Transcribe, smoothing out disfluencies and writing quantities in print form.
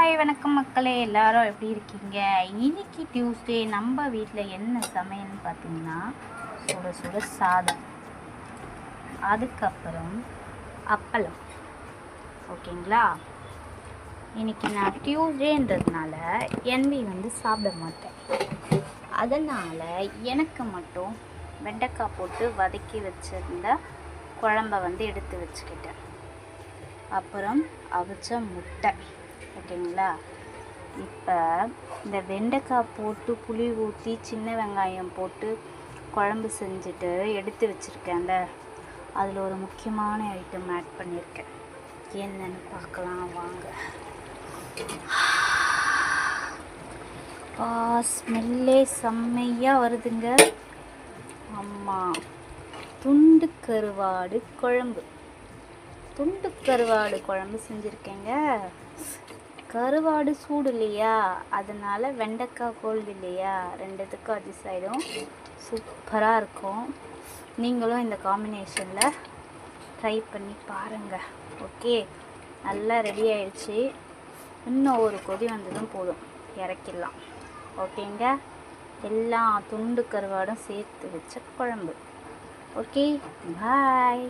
Hi வணக்கம் மக்களே, எல்லாரும் எப்படி இருக்கீங்க? இன்னைக்கு டியூஸ்டே நம்ம வீட்டில் என்ன சமையல்னு பார்த்தீங்கன்னா சுட சுட சாதம், அதுக்கப்புறம் அப்பளம். ஓகேங்களா? இன்னைக்கு நான் டியூஸ்டேன்றதுனால என்வி சாப்பிட மாட்டேன். அதனால் எனக்கு மட்டும் வெண்டைக்காய் போட்டு வதக்கி வச்சிருந்த குழம்ப எடுத்து வச்சுக்கிட்டேன். அப்புறம் அவிச்ச முட்டை. ஓகேங்களா? இப்போ இந்த வெண்டைக்காய் போட்டு புளி ஊற்றி சின்ன வெங்காயம் போட்டு குழம்பு செஞ்சுட்டு எடுத்து வச்சுருக்கேன்ல, அதில் ஒரு முக்கியமான ஐட்டம் ஆட் பண்ணியிருக்கேன். என்னன்னு பார்க்கலாம் வாங்க. ஸ்மெல்லே செம்மையாக வருதுங்க. ஆமாம், துண்டு கருவாடு குழம்பு. துண்டு கருவாடு குழம்பு செஞ்சுருக்கேங்க. கருவாடு சூடு இல்லையா, அதனால் வெண்டைக்காய் கோல்டு இல்லையா, ரெண்டுத்துக்கும் அட்ஜஸ்ட் ஆகிடும். சூப்பராக இருக்கும். நீங்களும் இந்த காம்பினேஷனில் ட்ரை பண்ணி பாருங்கள். ஓகே, நல்லா ரெடி ஆயிடுச்சு. இன்னும் ஒரு கொதி வந்ததும் போதும், இறக்கிடலாம். ஓகேங்க, எல்லா துண்டு கருவாடும் சேர்த்து வச்ச குழம்பு. ஓகே, பாய்.